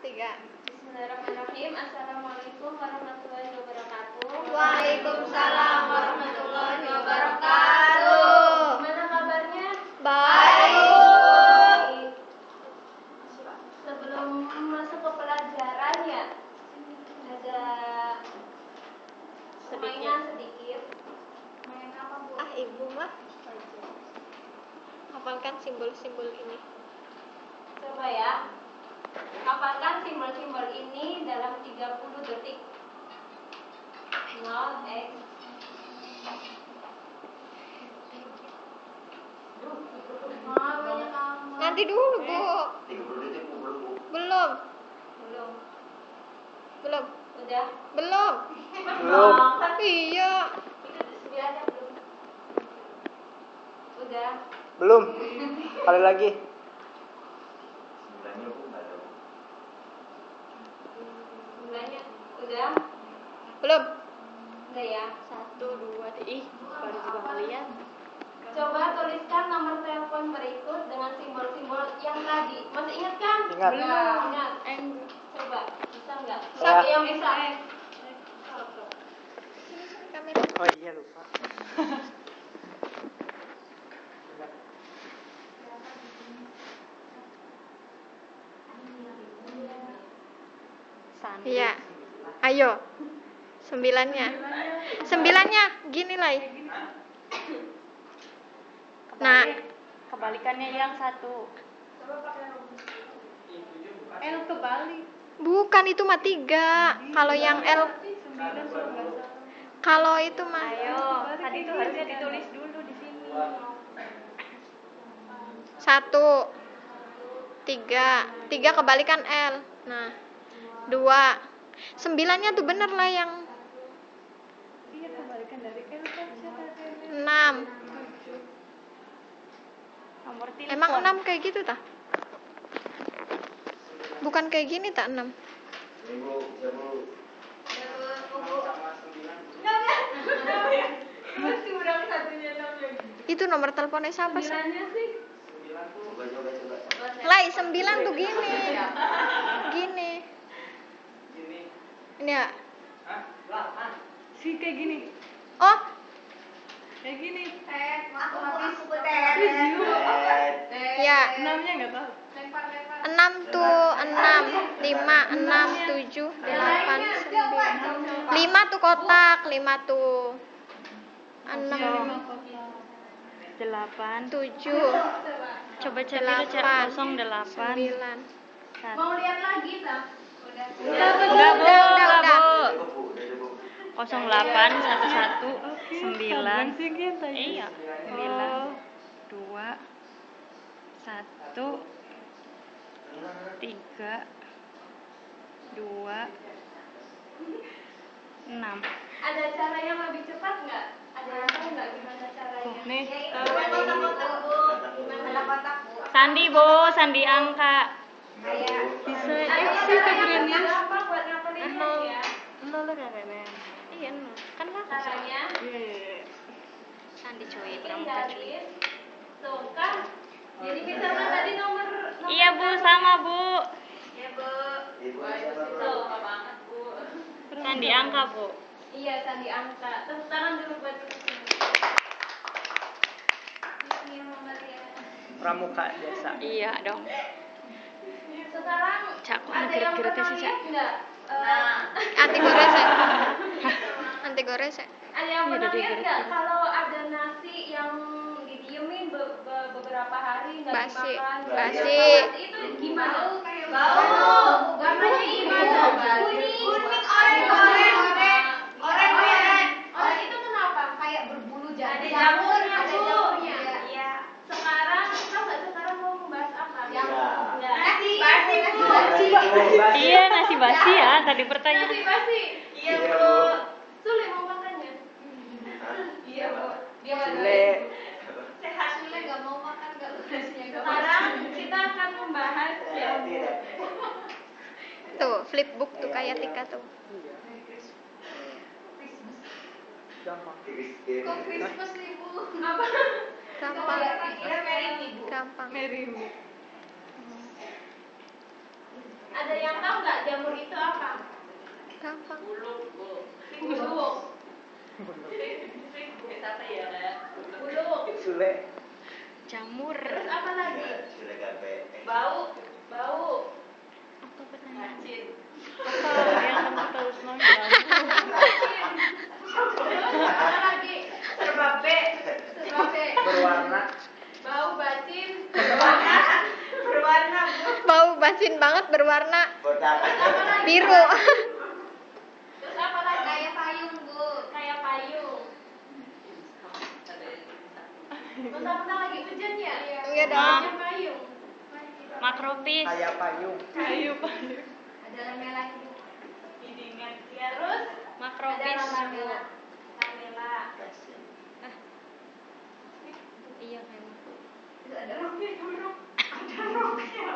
Tiga. Bismillahirrahmanirrahim. Assalamualaikum warahmatullahi wabarakatuh. Waalaikumsalam warahmatullahi wabarakatuh. Gimana kabarnya? Baik. Sebelum masuk ke pelajaran ya, ada permainan sedikit. Main apa, Bu? Ibu mah hafalkan simbol-simbol ini. Coba ya. Hafalkan simbol-simbol ini dalam 30 detik. 0x. Nanti dulu, Bu. 30 detik belum. Belum. Udah. Belum. Belum. Iya. Itu sebenarnya belum. Udah. Belum. Kali lagi. Sebenarnya udah. Belum. Udah ya. 1, 2, 3. Baru juga ngeliat. Coba tuliskan nomor telepon berikut dengan simbol-simbol yang tadi. Masih ingat kan? Ingat. Belum. Ingat. Coba. Bisa nggak? Ya. Satu yang bisa. Kamera. Oh iya lupa. Iya. Ayo. Sembilannya. Gini lah. Nah, Kebalikannya yang satu. L kebalik. bukan itu mah 3. Kalau yang L, kalau itu mah Ayo, tadi itu harusnya ditulis dulu di sini. 1, 3. 3 kebalikan L. Nah, 2. 9-nya tuh bener lah yang Iya, kebalikan dari L kan 6. nomor telepon. Emang 6 kayak gitu tah? Bukan kayak gini tak 6. Masih udah satunya lagi. Itu nomor teleponnya siapa sih? Sembilannya sih. Lai 9 tuh gini. Gini. Ini ya. Sih kayak gini. Oh, Kayak gini. ya. 6-nya enggak tahu. 6 tuh 6, 5, 6, 7, 8, 9. 5 tuh kotak, 5 tuh 6, 8. 7, Coba cari dulu cara 08. 9. Mau lihat lagi tak? Udah. Udah. 08 11 9. Iya. 9 2 1 3 2 6. Ada cara yang lebih cepat nggak? Ada yang tahu nggak gimana caranya? Nih. Ya itu kotak-kotak, Bu. Gimana kotak, Bu? Sandi, Bu, sandi angka. Kayak Bisa sih keberanian. Apa buat ngapalinnya ya? Iya, kan lah. Caranya Sandi cuy, tinggal tulis. Tuh kan. Jadi misalnya tadi nomor Iya, Bu, sama, Bu. Ya, Bu. Tuh, apa banget, Bu. Sandi angka, Bu. Iya, sandi angka. Tepuk tangan dulu buat ini Maria. Pramuka biasa. Iya dong. Sekarang Cak, kok ada yang gerak-geraknya pernah sih, Cak? lihat nggak? Anti gores ya? Anti gores ya? Ada yang Iya, pernah udah lihat digerak. nggak kalau ada nasi yang didiemin beberapa hari nggak Basi. dimakan? Basi. Itu gimana? Bau. Warnanya gimana? Kuning, oranye. Oranye itu kenapa? Kayak berbulu jadi. Ada jamurnya, Bu. Iya. Sekarang kita nggak sekarang mau membahas apa? Nasi basi, Bu. Iya, nasi basi ya, tadi pertanyaan. Nasi basi. Iya, Bu. Sule mau makannya? Iya, Bu. Dia Sule. Sehat Sule nggak mau makan kalau nasinya nggak. Sekarang kita akan membahas yang Tuh, flipbook tuh kayak Tika tuh. Gampang. kok Christmas nih, Bu? Apa? Gampang. Kira Mary nih, Bu. Gampang. Ada yang tahu nggak jamur itu apa? Gampang. Buluk. Sule. Jamur. Terus apa lagi? Bau. Apa pertanyaan? Racin. Apa yang kamu tahu tentang jamur? Terus apa lagi? Serbabe. Berwarna. Bau bacin. Berwarna. Bau bacin banget berwarna Terus apa lagi? biru. Terus apa lagi? Kayak payung, Bu. Kayak payung. Bentar-bentar lagi hujan ya? Iya dong. Hujan payung. Makropis. Kayak payung. Ada lemnya lagi. Bidingan. Ya, terus? Makropis. Ada lamela. Lamela. Iya memang. Terus ada roknya, jamur. Ada roknya.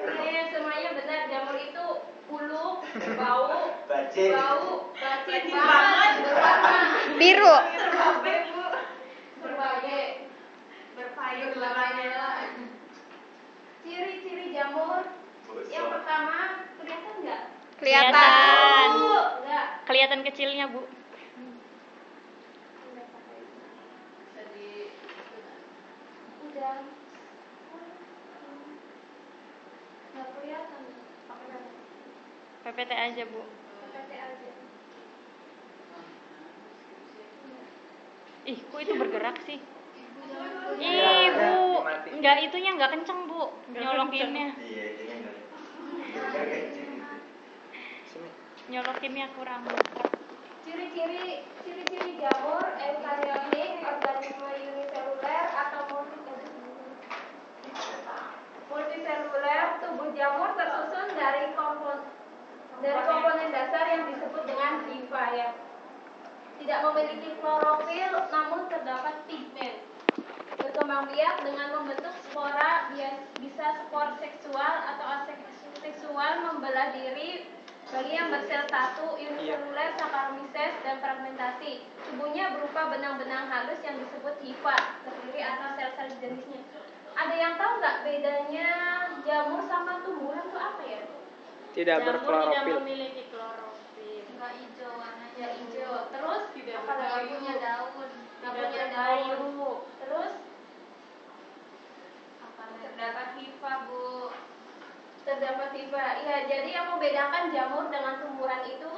Iya, semuanya benar. Jamur itu buluk, bau, Bacin. bacin banget, berwarna. Biru. Serbabe, Bu. Serbabe. Berpayung lamela. Ciri-ciri jamur. Yang pertama, kelihatan nggak? Kelihatan. Enggak. Kelihatan kecilnya, Bu. Udah. Nggak kelihatan. Pakai apa? PPT aja, Bu. PPT aja. Ih, kok itu bergerak sih? Iya, Ih, Bu. dimatiin. Enggak, itunya enggak kenceng, Bu. Nyolokinnya. Iya, itu yang Sini. Nyolokinnya kurang. Ciri-ciri jamur eukariotik, organisme uniseluler atau multiseluler. Tubuh jamur tersusun dari komponen dasar yang disebut dengan hifa ya. Tidak memiliki klorofil, namun terdapat pigmen. Berkembang biak dengan membentuk spora, bisa spor seksual atau aseksual, membelah diri bagi yang bersel satu, uniseluler, saccharomyces, dan fragmentasi. Tubuhnya berupa benang-benang halus yang disebut hifa, terdiri atas sel-sel jenisnya. Ada yang tahu nggak bedanya jamur sama tumbuhan itu apa ya? Tidak berklorofil. memiliki klorofil. Nggak hijau, warnanya hijau. Terus apa lagi? Punya daun. Nggak punya daun. Terus apa lagi? Terdapat hifa, Bu. Terdapat hifa. Iya, jadi yang membedakan jamur dengan tumbuhan itu,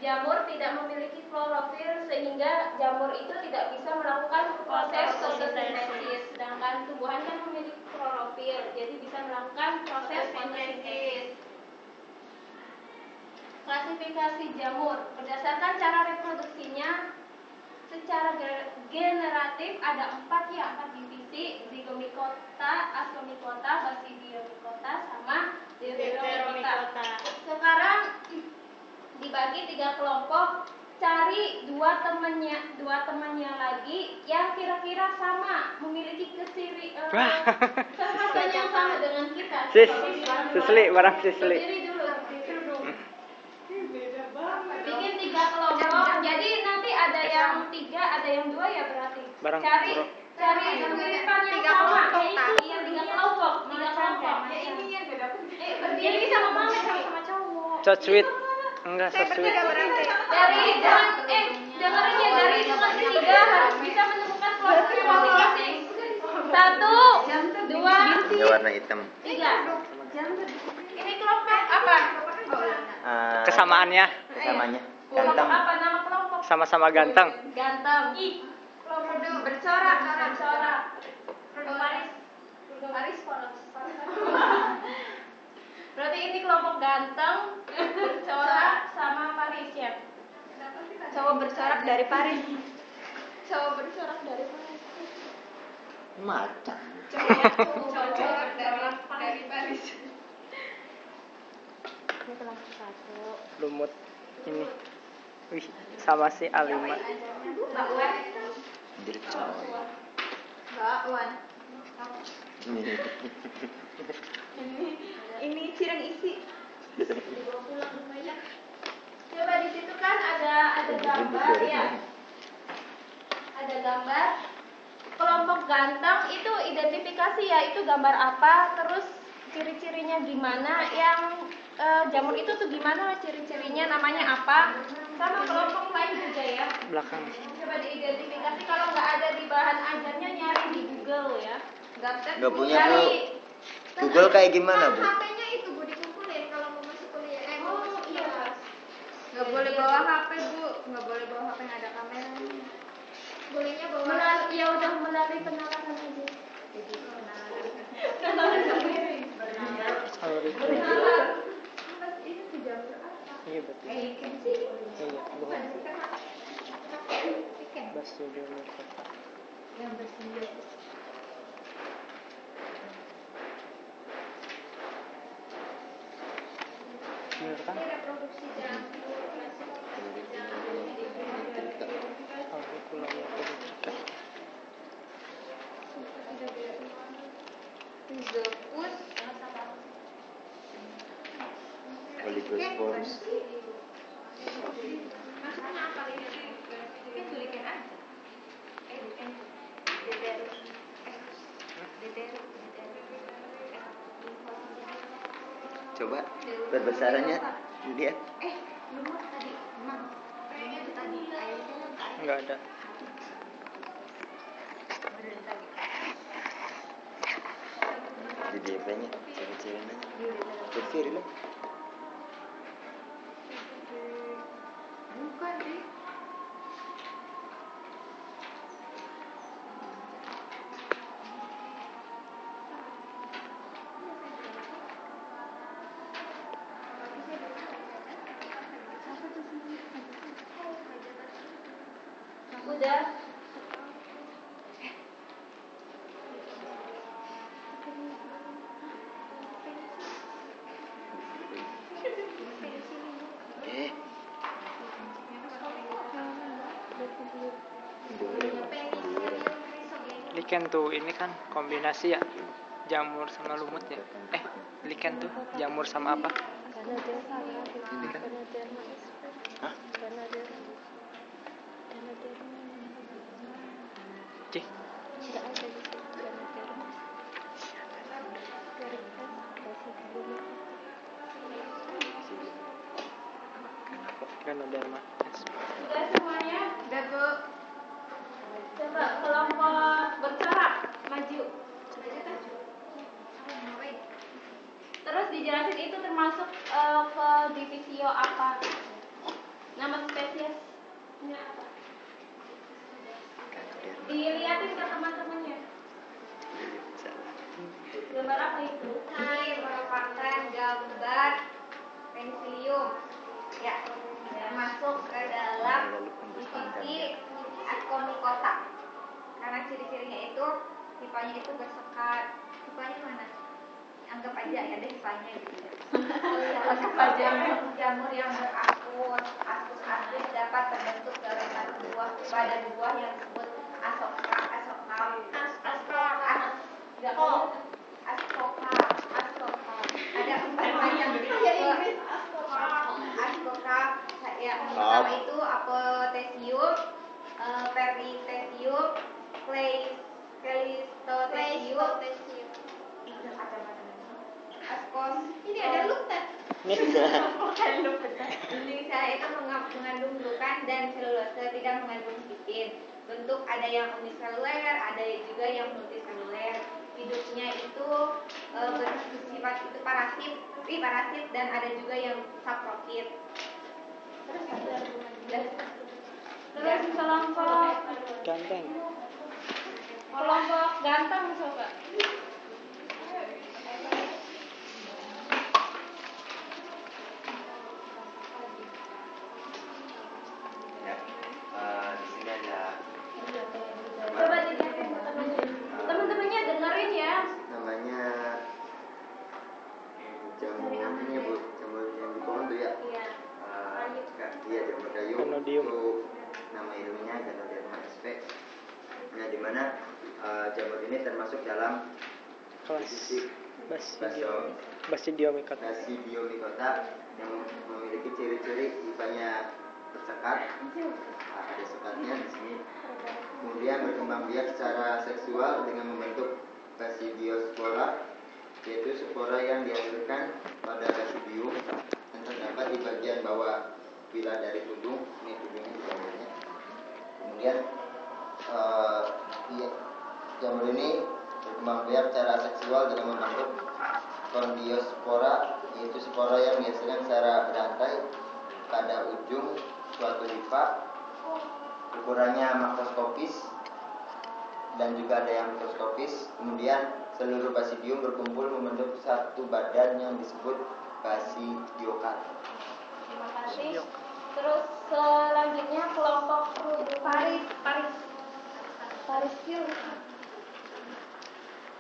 jamur tidak memiliki klorofil sehingga jamur itu tidak bisa melakukan proses fotosintesis. Sedangkan tumbuhan kan memiliki klorofil, jadi bisa melakukan proses fotosintesis. Klasifikasi jamur berdasarkan cara reproduksinya, secara generatif ada 4 divisi: zigomikota, asomikota, basidiomikota, sama deuteromikota. Sekarang dibagi 3 kelompok. Cari dua temannya lagi yang kira-kira sama, memiliki kekhasan yang sama dengan kita. Sisli, barang sisli. Berdiri dulu. Bikin 3 kelompok. Jadi nanti ada yang 3, ada yang 2 ya berarti. Barang, Cari bro. kemiripan yang Tiga sama. kelompok, Iya, 3 kelompok. 3 kelompok. Ya ini yang beda. Berdiri sama mama sama cowok. Cocwit. Enggak, Saya cocwit. bertiga berarti. Dari dengerin ya, dari hitungan ketiga harus bisa menemukan kelompoknya masing-masing. 1, 2, Ini warna hitam. 3. Ini kelompok apa? Kesamaannya Kesamanya. Kelompok Ganteng. apa nama kelompok? sama-sama ganteng. Ganteng. Kelompok bercorak. Paris polos. Berarti ini kelompok ganteng, bercorak sama Paris ya. Cowok bercorak dari Paris. Cowok bercorak dari Paris. Macan. Cowok bercorak dari Paris. Ini kelompok 1. Lumut ini. Wih, sama si Alima. Bakwan. Dircon. Bakwan. Ini cireng isi. Dibawa pulang rumahnya. Coba di situ kan ada gambar ya. Ada gambar. Kelompok ganteng itu identifikasi ya, itu gambar apa, terus ciri-cirinya gimana, yang jamur itu tuh gimana, ciri-cirinya namanya apa, sama kelompok lain juga ya. Belakang. Coba diidentifikasi, kalau nggak ada di bahan ajarnya nyari di Google ya. Nggak punya, Bu. Cari. Google kayak gimana, Bu? HP-nya itu Bu dikumpulin kalau mau masuk kuliah. Mau Oh masuk iya. kelas. Nggak boleh bawa HP Bu, nggak boleh bawa HP yang ada kameranya. Bolehnya bawa. Ya udah melalui penalaran aja. Kalau itu. Kenalan. Ini tuh jamur apa? Iya betul. Ikan sih. Iya, bohong. Ikan. Basidium micota. Yang bersih. Bener kan? Ini reproduksi jamur, klasifikasi jamur. Auricularia politica. Rhizopus. Oligospores. Maksudnya apa ini? Kan tulikan aja. Deuterus. Deuterus. Coba perbesarannya lihat. Lumut tadi. Emang. Kayaknya itu tadi. Airnya kan Enggak ada. dari tadi. Di DP-nya ciri-cirinya. Kecil lah. Bukan sih. Udah. Eh. Lichen tuh ini kan kombinasi ya. Jamur sama lumut ya. Lichen tuh jamur sama apa? Ini kan. Hah? Cih. Ganoderma. Udah semuanya. Udah Bu. Coba kelompok bercorak maju. Terus dijelasin itu termasuk ke divisio apa? Nama spesiesnya apa? Dilihatin ke teman-temannya. Gambar apa itu? Ini merupakan gambar pensilium. Ya, masuk ke dalam divisi Ascomycota. Karena ciri-cirinya itu tipanya itu bersekat. Tipanya mana? Anggap aja ya deh tipanya gitu. Anggap aja. Jamur yang beraskus, askus dapat terbentuk dalam satu buah pada buah yang disebut asoka. Ada 4 macam tipe askoka. Yang pertama itu apotesium, peritesium, pleistotesium, askos. Ini ada lutan. Bukan lutan. Indonesia itu mengandung glukan dan selulose, tidak mengandung sitin. Bentuk ada yang uniseluler, ada juga yang multiseluler. Hidupnya itu bersifat itu parasit dan ada juga yang saprofit. Terus kelompok Ganteng. ganteng coba. Ya. Di sini ada Coba dilihatin teman-temannya dengerin ya. namanya jamur ini Bu, jamur yang di pohon tuh ya. Iya. Iya, jamur kayu. Ganoderma. Itu nama ilmiahnya Ganoderma sp. Nah, di mana jamur ini termasuk dalam Kelas divisi Basidium micota. Basidiomycota yang memiliki ciri-ciri tipenya bersekat. Ada sekatnya di sini. Kemudian berkembang biak secara seksual dengan membentuk basidiospora yaitu spora yang dihasilkan pada basidium yang terdapat di bagian bawah bila dari tudung. Ini tudungnya jamurnya. Kemudian jamur ini berkembang biak secara seksual dengan membentuk kondiospora, yaitu spora yang dihasilkan secara berantai pada ujung suatu hifa. Ukurannya makroskopis dan juga ada yang mikroskopis. Kemudian seluruh basidium berkumpul membentuk satu badan yang disebut basidiokar. Terima kasih. Terus selanjutnya kelompok Paris.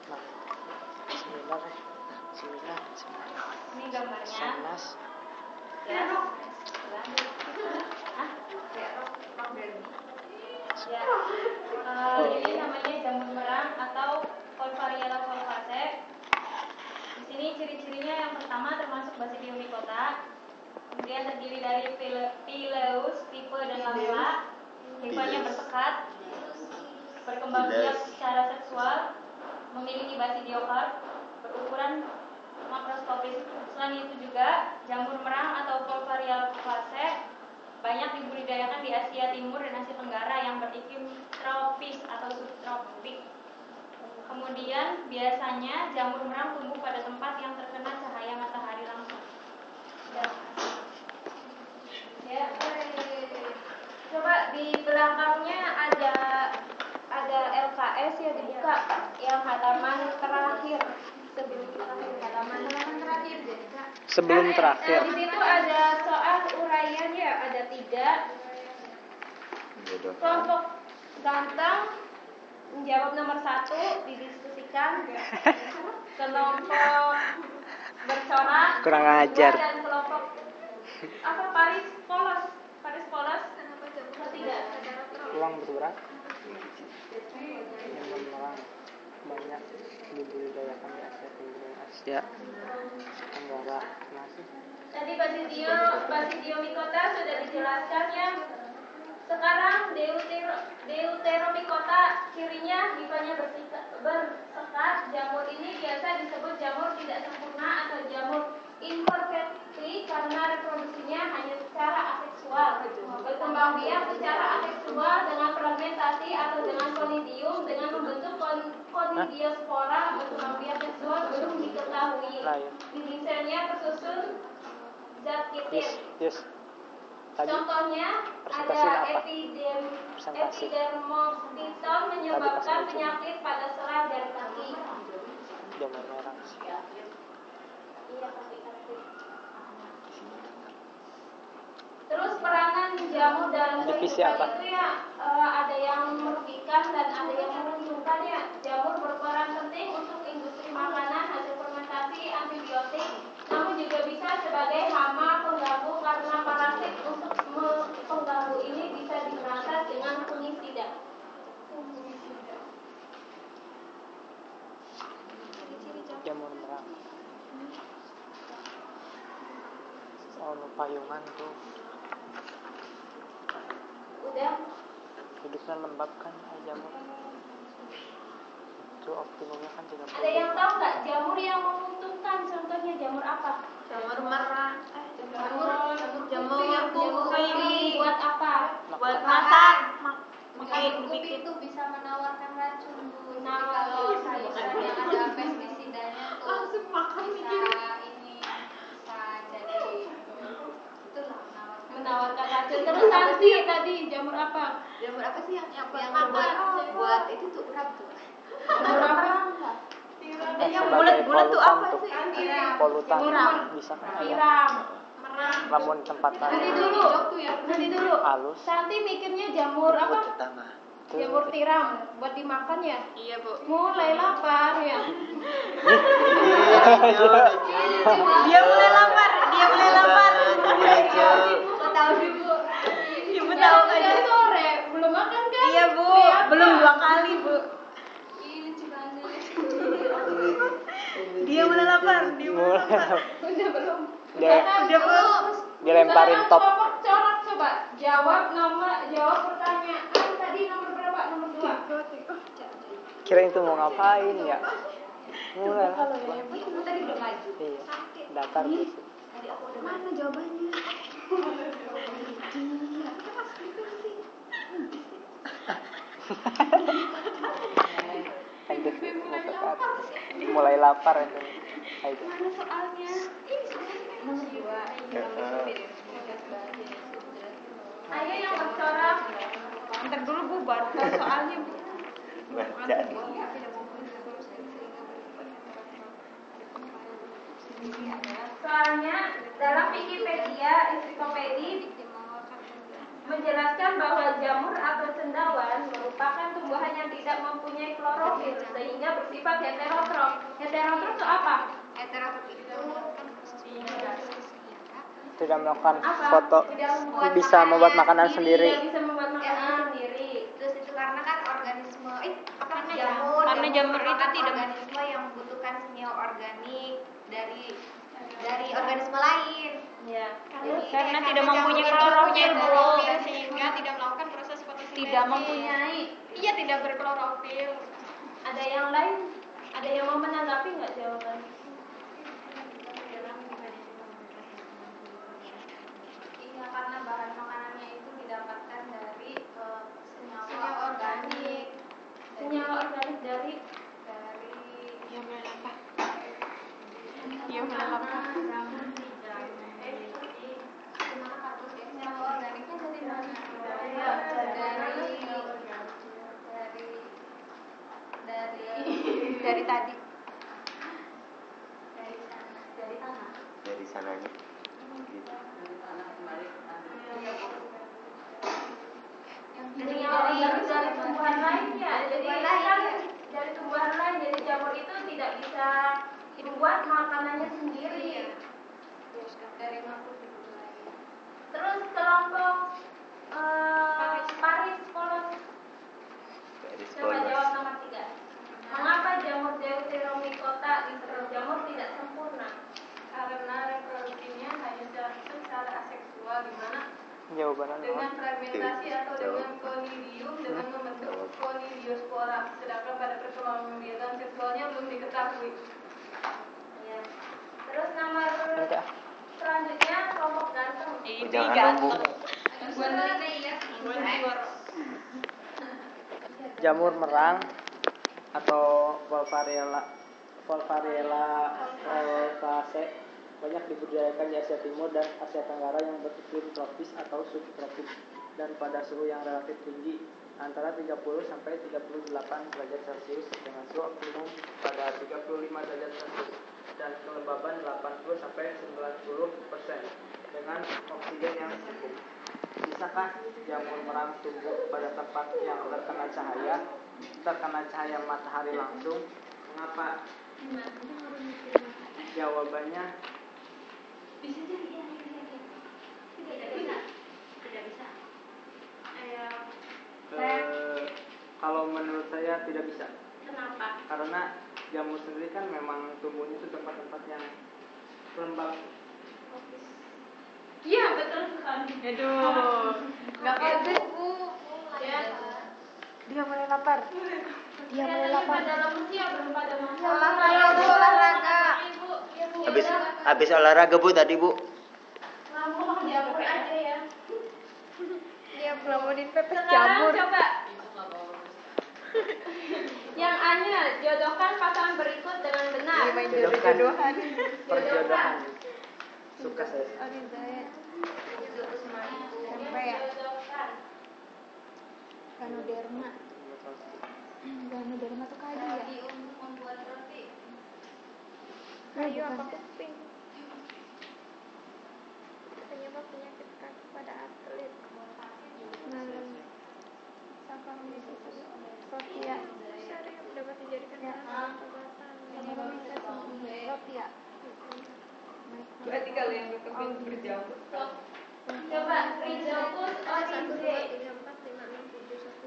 Nah, similar. Ini gambarnya. Sanas. Ya. Ya. Ini namanya jamur merang atau Colvariella colfaceae. Di sini ciri-cirinya yang pertama termasuk Basidium micota. Kemudian terdiri dari Pileus, tipe dan lamella. Hifanya bersekat, berkembang biak secara seksual, memiliki basidiokarp, berukuran makroskopis. Selain itu juga jamur merang atau Colvariella colfaceae banyak dibudidayakan di Asia Timur dan Asia Tenggara yang beriklim tropis atau subtropik. Kemudian biasanya jamur merang tumbuh pada tempat yang terkena cahaya matahari langsung. Ya. Coba di belakangnya ada LKS ya, dibuka yang halaman terakhir. Halaman terakhir jadi Kak. Sebelum terakhir. Di situ ada soal uraian ya, ada 3. Kelompok ganteng menjawab nomor 1, didiskusikan. Kelompok bercorak Kurang ajar. dan kelompok Paris polos. Kenapa coba 3? Uang bergerak. Jamur merang banyak dibudidayakan di Asia Timur dan Asia Tenggara. Masih. Tadi Basidium micota sudah dijelaskan ya. Sekarang Deuteromycota, cirinya hifanya bersekat. Jamur ini biasa disebut jamur tidak sempurna atau jamur imperfecti karena reproduksinya hanya secara aseksual. Berkembang biak secara aseksual dengan fragmentasi atau dengan konidium dengan membentuk konidiospora. Berkembang biak seksual belum diketahui. Desainnya tersusun zat kecil. Yes. Tadi Contohnya ada epidermostiton menyebabkan penyakit pada serai dan kaki. jamur merang. Iya, kaki. Terus peranan jamur dalam Divisi kehidupan apa? itu ya ada yang merugikan dan ada yang menguntungkan ya. Jamur berperan penting untuk industri makanan, hasil fermentasi, antibiotik, namun juga bisa sebagai hama pengganggu karena parasit. Untuk pengganggu ini bisa diberantas dengan fungisida. Jamur merang. Payungan tuh. Udah. Hidupnya lembab kan jamur. Itu optimumnya kan 30. Ada yang tahu nggak jamur yang menguntungkan? Contohnya jamur apa? Jamur merah. Jamur kupi. Buat apa? Buat masak. Jamur Kupi kupi itu bisa menawarkan racun Bu. Jadi Menawar. kalau sayuran yang ada pestisidanya tuh Langsung makan bisa jadi itulah menawarkan racun. Terus tadi jamur apa? Jamur apa sih yang apa? buat itu tuh urap tuh. Jamur apa? Yang Sebagai bulat-bulat tuh apa polutan sih? Polutan Tiram. bisa kan ya. Tiram. Lamun tempat Nanti dulu. halus. Santi mikirnya jamur apa? Pertama. Jamur tiram buat dimakan ya? Iya Bu. Mulai lapar ya. Dia mulai lapar. Kau tahu sih Bu. Ibu Ya, tahu udah aja. sore belum makan kan? Iya Bu. Iya, Belum Pak. 2 kali Bu. Ini cibannya. Dia mulai lapar. Udah belum. Dia- Udah belum. dilemparin top. Kelompok corak coba jawab pertanyaan tadi nomor berapa? Nomor 2. Kirain itu mau ngapain ya? Mulai lah. Kamu tadi udah maju. Iya. Datar terus. Tadi aku udah mana jawabannya? Iya, kita masih sih. Mulai lapar itu. Ayo. Mana soalnya? Ini nomor 2. Ayo yang bercorak. Ntar dulu bubar soalnya. Baca. Soalnya dalam Wikipedia ensiklopedia menjelaskan bahwa jamur atau cendawan merupakan tumbuhan yang tidak mempunyai klorofil sehingga bersifat heterotrof. Heterotrof itu apa? Heterotrof itu Tidak melakukan Apa? foto, Tidak membuat bisa membuat makanan Tidak sendiri. bisa membuat makanan sendiri. terus itu karena kan organisme Karena jamur jamur itu merupakan tidak- organisme yang membutuhkan senyawa organik dari organisme lain. Ya. Karena tidak jamur mempunyai itu klorofil, punya Bu, klorofil, sehingga tidak melakukan proses fotosintesis. Tidak mempunyai. Iya, tidak berklorofil. Ada yang lain? Ada yang mau menanggapi nggak jawaban? Iya, karena bahan makanannya itu didapatkan dari senyawa organik. Senyawa organik dari Ya mulai apa? Ya mulai apa? Senyawa organiknya dari mana? Dari tadi. Dari tanah. Dari sananya. Gitu. senyawa organik dari tumbuhan lain ya. Jadi Tumbuhan lain, kan ya. dari tumbuhan lain. Jadi jamur itu tidak bisa membuat makanannya sendiri. Dari makhluk hidup lain. Terus kelompok Paris polos. Garis Coba polos. jawab nomor 3. Mengapa jamur Deuteromycota disebut jamur tidak sempurna? Karena reproduksinya hanya secara aseksual, di mana Jawabannya dengan apa? fragmentasi atau dengan conidium dengan membentuk conidiospora, sedangkan pada perkembangan biatan seksualnya belum diketahui. Ya. Terus nomor Enggak. selanjutnya kelompok ganteng. Ini Jangan nunggu. Jamur merang atau Volvariella volvaceae banyak dibudidayakan di Asia Timur dan Asia Tenggara yang beriklim tropis atau subtropis dan pada suhu yang relatif tinggi antara 30 sampai 38 derajat Celcius dengan suhu optimum pada 35 derajat Celcius dan kelembaban 80 sampai 90% dengan oksigen yang cukup. Bisakah jamur merang tumbuh pada tempat yang terkena cahaya matahari langsung? Mengapa? Jawabannya kalau menurut saya tidak bisa. Kenapa? Karena jamur sendiri kan memang tumbuhnya itu tempat-tempat yang lembab. Iya, betul sekali. Aduh. Nggak bagus, Bu. Ya. Dia mulai lapar. Dia mulai lapar. Dalam usia belum pada masa. Olahraga. Ibu, ya Bu. Habis olahraga Bu tadi Bu. Ngomong jamur aja ya. Dia ngelamunin pepes Sekarang jamur. coba. Yang A-nya, jodohkan pasangan berikut dengan benar. Main jodoh-jodohan. Perjodohan. Suka saya. Sampai ya. Jodohkan. Ganoderma. Ganoderma tuh kayu ya? Untuk membuat roti. Kayu apa kuping? Penyebab penyakit kaki pada atlet. Malam. Rotia. Dapat dijadikan bahan pengobatan. Rotia. Berarti kalau yang berjamur. Coba, Rhizopus oryzae.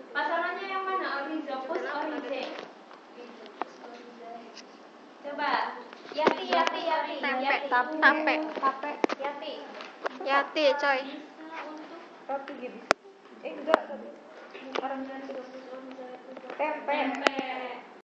Pasangannya yang mana? Rhizopus oryzae. Coba, Yati. Tape. Yati, coy. Roti gitu. Enggak. Orang dari Tempe.